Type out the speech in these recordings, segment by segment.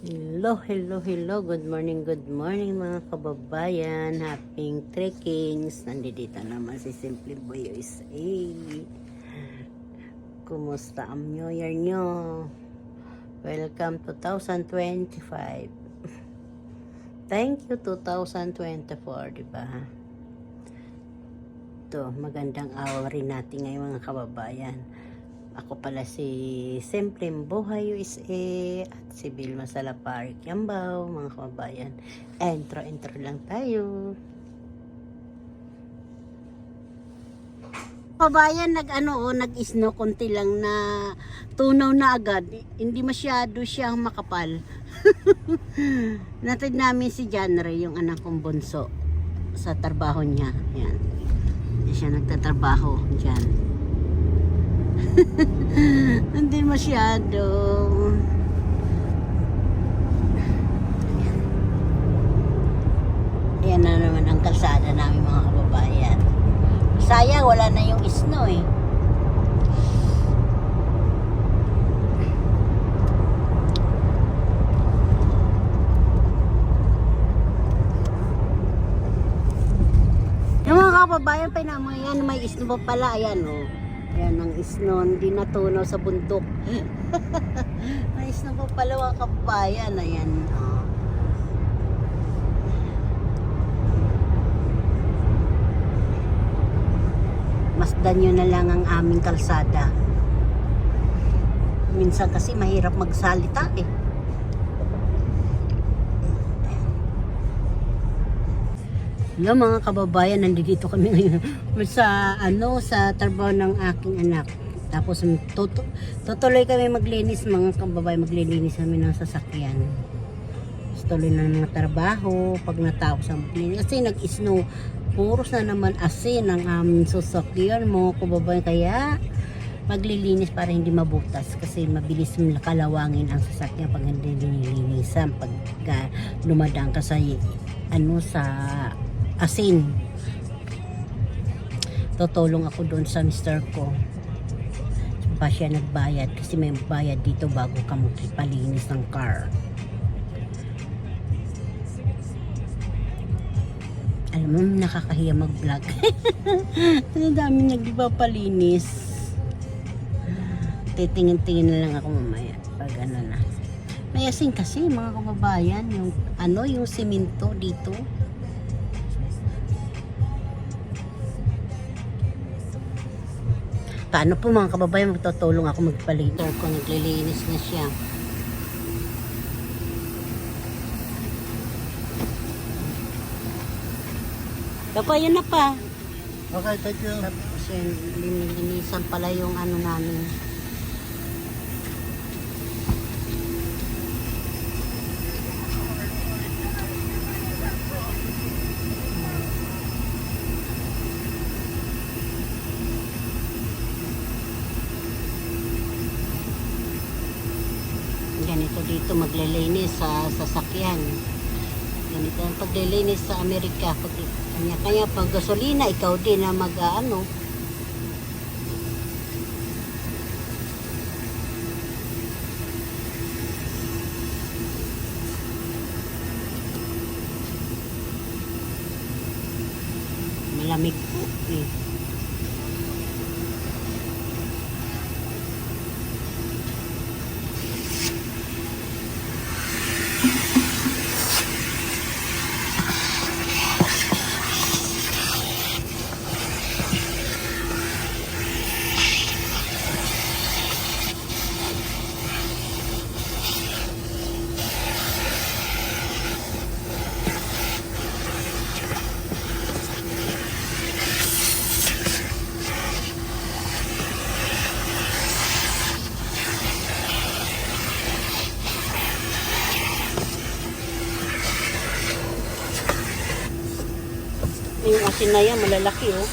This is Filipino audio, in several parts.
Hello, hello, hello. Good morning mga kababayan. Happy trekkings. Nandito naman si Simple Boy USA. Kumusta ang New Year nyo? Welcome 2025. Thank you 2024, diba? Ito, magandang araw rin natin ngayon mga kababayan. Ako pala si Simpleng Buhay USA at si Vilma Salapari Kiambao, mga kababayan. Intro lang tayo. Kababayan, nag-snow konti lang na tunaw na agad. Hindi masyado siyang makapal. Natid namin si Janre, yung anak kong bunso, sa trabaho niya. Yan. Hindi siya nagtatrabaho dyan. Hindi masyado. Ayan na naman ang kalsada namin mga kababayan. Sayang wala na yung snow eh. Yung mga kababayan pa naman yan, may snow pa pala. Ayan o. Ayan ang snow, hindi natunaw sa bundok. May snow pa pala mga kababayan. Ayan o. Masdan nyo na lang ang aming kalsada. Minsan kasi mahirap magsalita eh. Hello mga kababayan, nandito kami ngayon sa sa trabaho ng aking anak. Tapos tutuloy kami maglinis mga kababayan, maglilinis kami ng sasakyan. Tuloy na ng trabaho pag natapos ang maglinis. Kasi nag-snow, puros na naman asin ang aming sasakyan mga kababayan. Kaya maglilinis para hindi mabutas kasi mabilis kalawangin ang sasakyan pag hindi nililinisan pag dumadaan ka sa sa asin. Tutulong ako doon sa mister ko pa siya nagbayad kasi may bayad dito bago ka magpalinis ng car. Alam mo, nakakahiya mag-vlog. Ang dami nagpapalinis. Titingin-tingin na lang ako mamaya pag na. May asin kasi mga kababayan, yung yung simento dito. Paano po mga kababayan, magtutulong ako magpalinis ko, naglilinis na siya. Tapos yun na pa. Okay, thank you. Tapos yun, linilinisan pala yung namin. Ganito dito maglilinis sa sasakyan. Ganito ang paglilinis sa Amerika. Kanya pag gasolina, ikaw din na malamig po eh. Yung asin na yan, malalaki oh.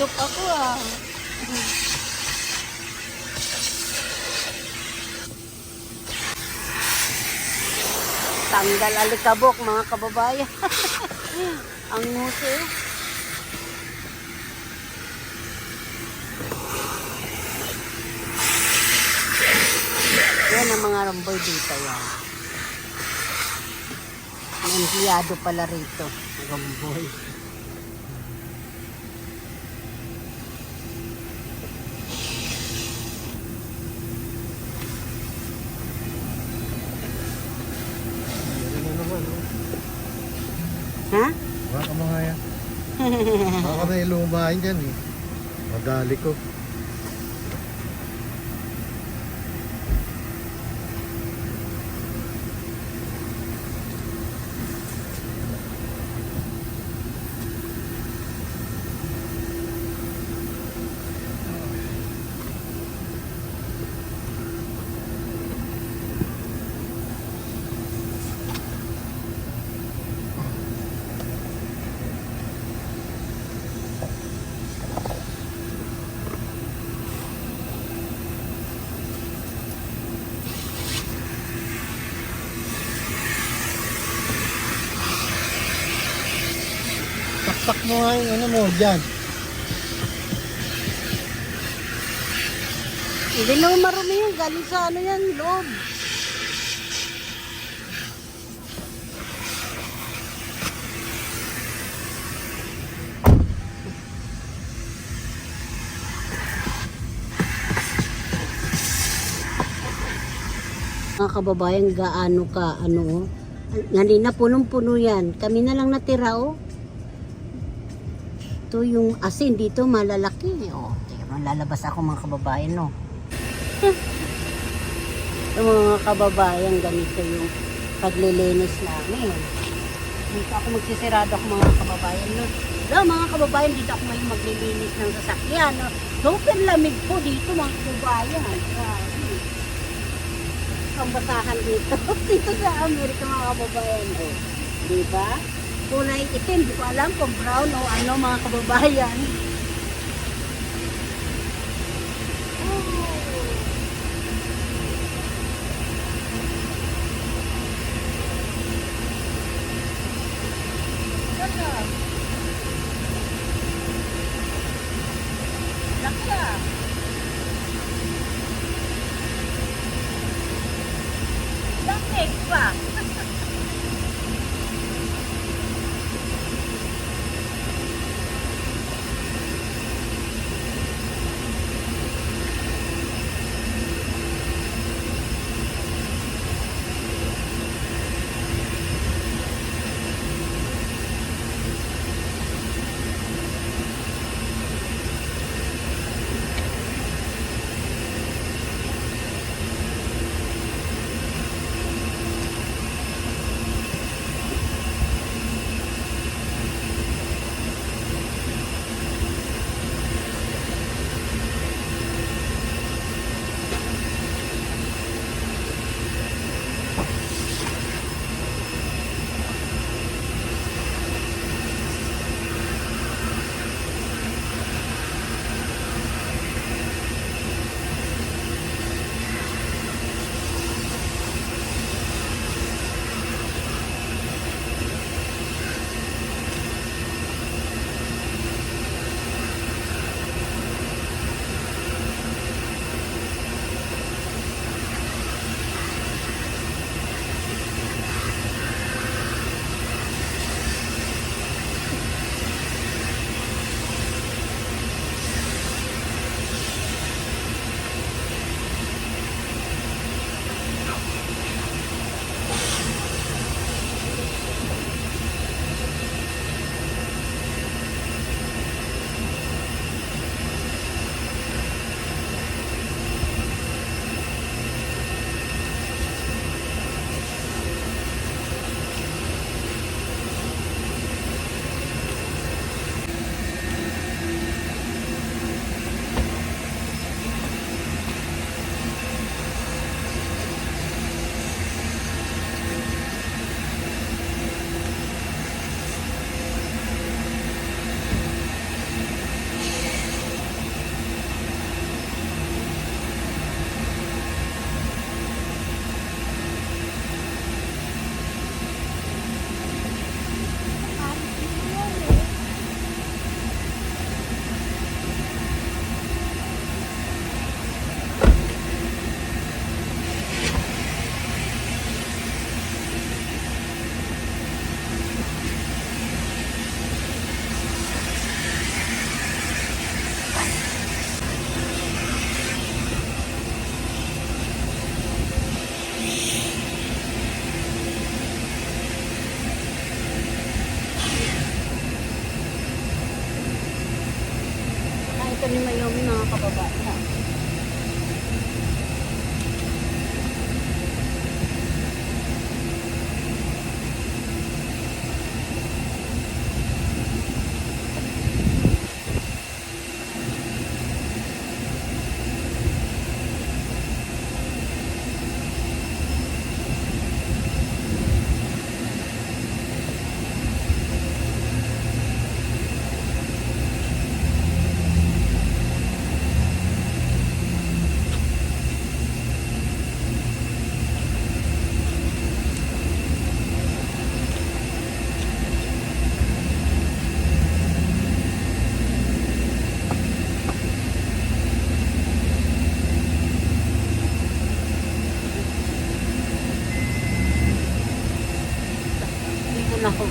Nag-iisip ako ah. Tanggal alikabok mga kababayan. Ang nguso. Yan ang mga ramboy dito yan. May empleyado pala rito. Ramboy. Ha? Baka mga yan. Baka may lumahin dyan eh. Magali ko. Saksak mo nga yung ano mo dyan. Hindi naman marumi yun. Galing sa ano yan, loob. Mga kababayan, gaano ka, ano, kanina punong-puno yan. Kami na lang natira, oh. Ito yung asin dito, malalaki. Oh, teka, lalabas ako mga kababayan, no. Ito mga kababayan, ganito yung paglilinis namin. Dito ako magsisirado ako mga kababayan, no. Hello mga kababayan, dito ako ngayon maglilinis ng sasakyan, no. Super lamig po dito mga kababayan. Ang basahan dito. Dito sa Amerika mga kababayan. Oh. Diba? Kulay itim. Di ko alam kung brown o ano mga kababayan. Lamig pa.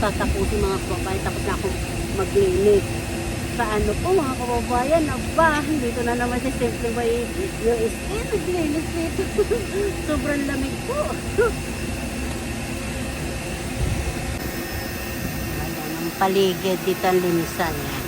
tatapusin mga kababayan, tapos na akong maglinis. Sa ano po mga kababayan, aba, dito na naman si Simple by USA, naglinis dito. Sobrang lamig po. Ayan, ang paligid dito ang linisan yan.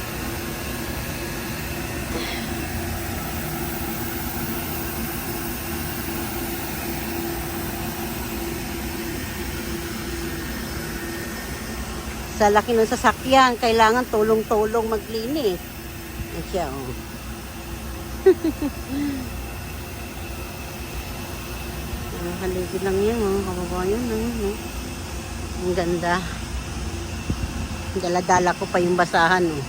Sa laki ng sasakyan, kailangan tulong-tulong maglinis. Yan siya, oh. Haligid lang yan, oh. Kababayan, oh. Ang ganda. Dala-dala ko pa yung basahan, oh.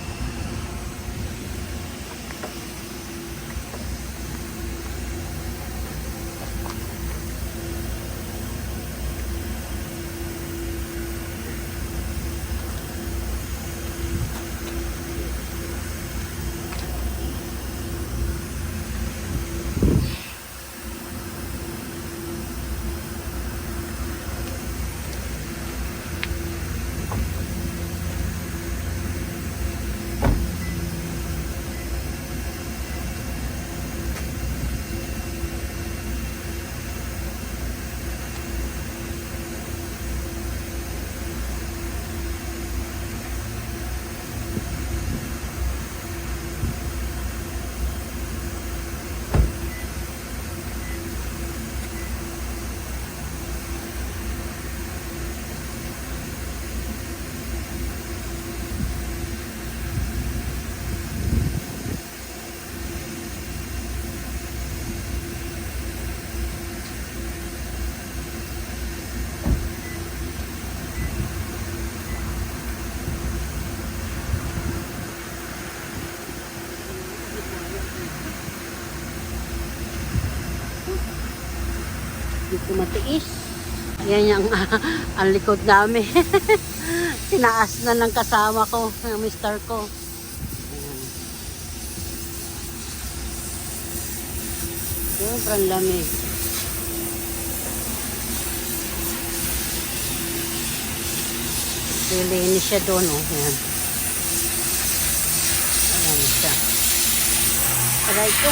Hindi ko matiis. Yan yung ang likod namin. Tinaas na ng kasama ko, ng mister ko. Ayan. Sobrang lamig. Lilinis siya doon, oh. Ayan. Ayan siya. Aray ko.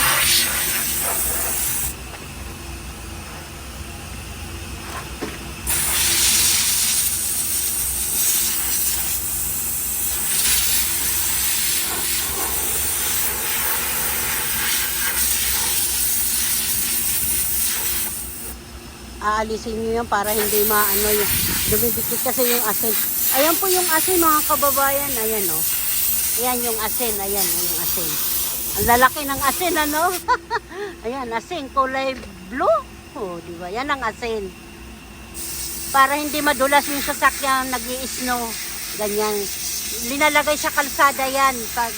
Aalisin nyo yan para hindi maano yung dumidikit kasi yung asin. Ayan po yung asin mga kababayan. Ayan o. Ayan yung asin. Ayan yung asin. Ang lalaki ng asin ano. Ayan asin kulay blue. Oh, diba? Yan ang asin. Para hindi madulas yung sasakyan nag-i-snow. Ganyan. Linalagay sa kalsada yan. Pag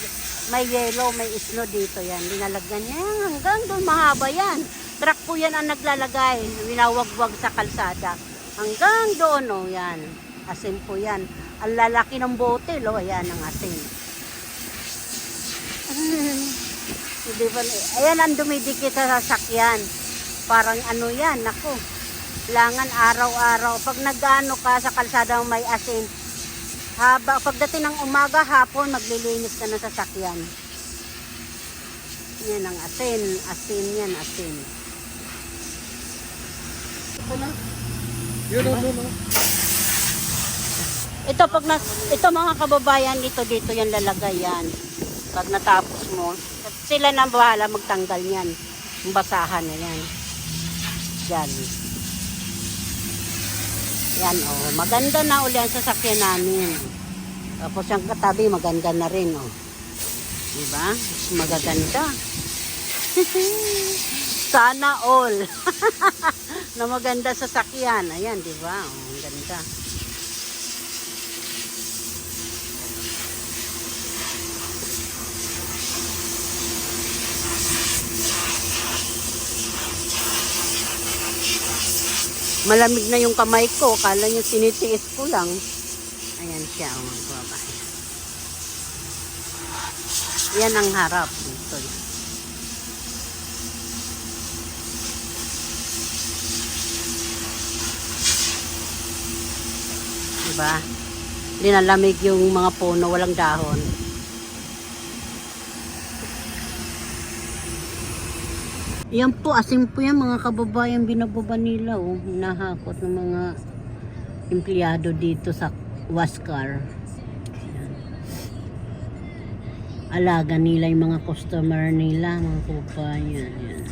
may yellow, may snow dito yan. Linalagyan yan. Hanggang doon mahaba yan. Truck po yan ang naglalagay, winawagwag sa kalsada. Hanggang doon, oh, yan. Asin po yan. Ang lalaki ng bote, oh, yan ang asin. Diba? Ayan ang dumidikit sa sasakyan. Parang ano yan, ako. Kailangan araw-araw. Pag nag-ano ka sa kalsada may asin, pagdating ng umaga, hapon, maglilinis ka ng sasakyan. Yan ang asin. Asin yan, asin. Yun, no. Ito ito mga kababayan, dito yan lalagay yan. Pag natapos mo, sila na bahala magtanggal niyan. Yung basahan na yan. Yan. Yan oh, maganda na uli ang sasakyan namin. Tapos yung katabi maganda na rin oh. Diba? Magaganda. Sana all. Na maganda sa sakyan. Ayan, di ba? Oh, ang ganda. Malamig na yung kamay ko. Kala nyo tinitiis ko lang. Ayan siya. Oh, mga yan ang harap. Ito. Diba? Linalamig yung mga puno, walang dahon. Yan po, asin po yan mga kababayan, binababa nila oh. Hinahakot ng mga empleyado dito sa Waskar. Alaga nila yung mga customer nila, mga kababayan. Yan.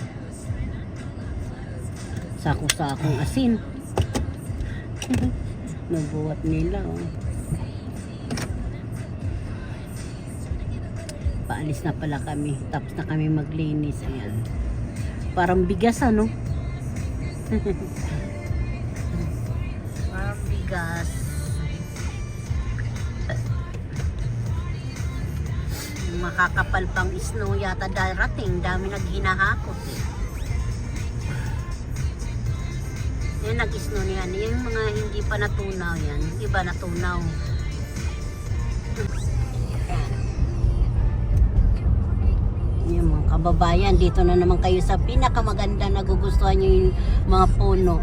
Sako-sakong asin. Nabuhat nila oh. Paalis na pala kami. Tapos na kami maglinis. Ayan. Parang bigas ano? Parang bigas. Makakapal pang snow yata darating. Dami naghinahakot eh. Yan nag-snow niyan. Yung mga hindi pa natunaw yan. Yung iba natunaw. Yung mga kababayan, dito na naman kayo sa pinakamaganda, nagugustuhan nyo yung mga puno.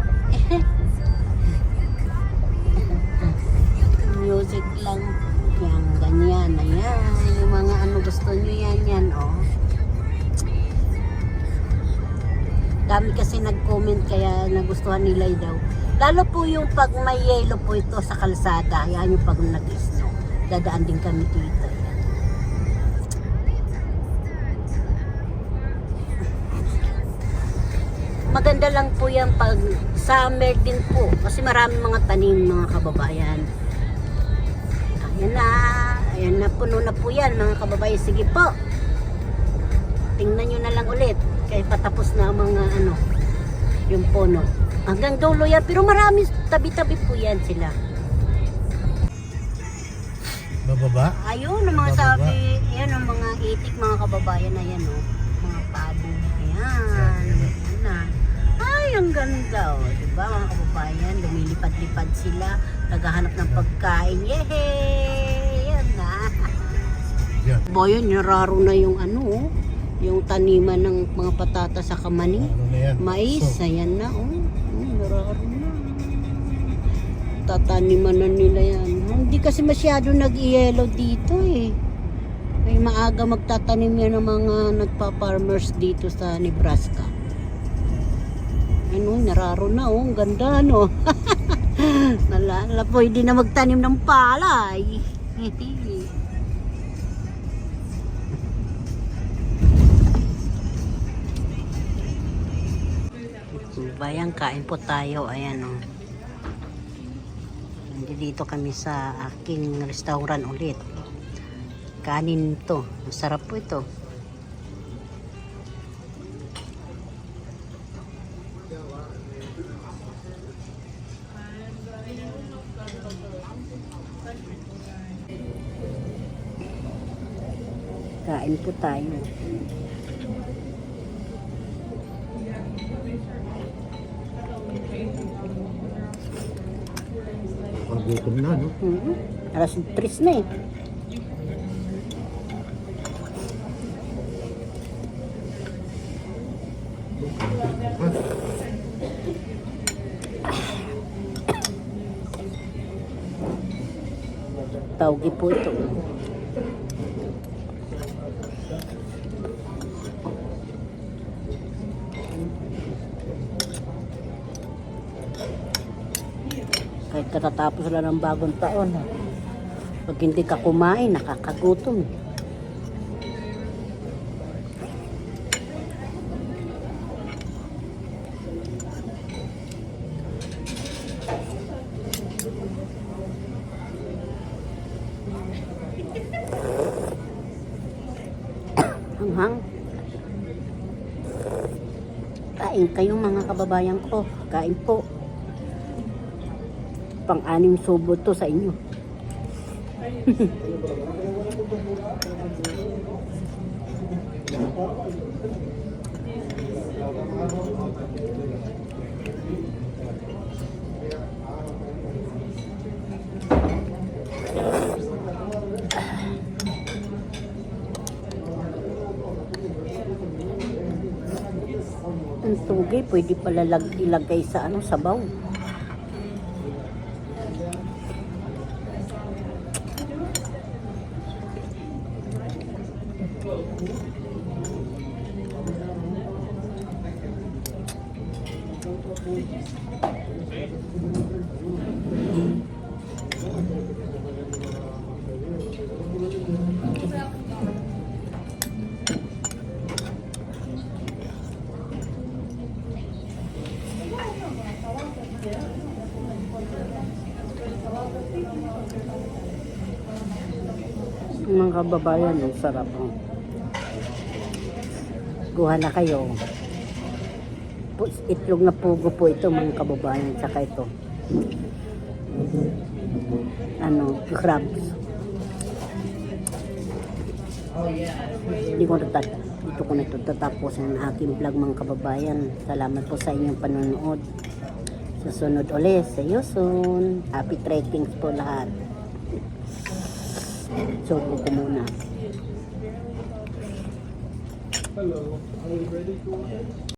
Music lang. Yan, ganyan. Ayan. Yung mga ano gusto nyo yan, oh. Dami kasi nag-comment kaya nagustuhan nila daw. Lalo po yung pag may yellow po ito sa kalsada. Yan yung pag nag-snow. Dadaan din kami dito. Yan. Maganda lang po yan pag summer din po. Kasi maraming mga tanim mga kababayan. Ayan na. Ayan na, puno na po yan mga kababayan. Sige po. Tingnan nyo na lang ulit. Kaya patapos na ang mga ano, yung puno. Hanggang dulo yan. Pero marami, tabi-tabi po yan sila. Bababa? Ayun, ang mga sabi, yan ang mga itik, mga kababayan na yan, oh. Mga pabo. Ayan. Ayan na. Ay, ang ganda, oh. Diba, mga kababayan, lumilipad-lipad sila. Naghahanap ng pagkain. Yehey! Yan na. Yan. Boy, niraro na yung ano, oh. Yung taniman ng mga patatas sa kamani. Ano na yan? Mais, So, ayan na, oh. Niraro na. Tataniman na nila yan. Hindi kasi masyado nag-yellow dito eh. May maaga magtatanim yan ng mga nagpa-farmers dito sa Nebraska. Ano, nararo na oh. Ang ganda no. Nalala, pwede na magtanim ng palay. Bayan, kain po tayo. Ayan oh. Dito kami sa aking restaurant ulit. Kanin to. Masarap po ito. Kain po tayo. Gutom na, no? Alas 3 na eh. Tawgi po ito. Kahit katatapos lang ng bagong taon. Pag hindi ka kumain, nakakagutom. Hanghang. Kain kayong mga kababayan ko. Kain po. Pang-anim subo to sa inyo. Ang tugay pwede pala ilagay sa ano, sabaw. Mga kababayan, ang sarap. Oh. Kuha na kayo. Itlog na pugo po ito mga kababayan. Tsaka ito. Crabs. Dito ko na ito tatapusin ang aking vlog mga kababayan. Salamat po sa inyong panonood. Susunod ulit. See you soon. Happy trekkings po lahat. Sobo ko muna. Hello, are we ready to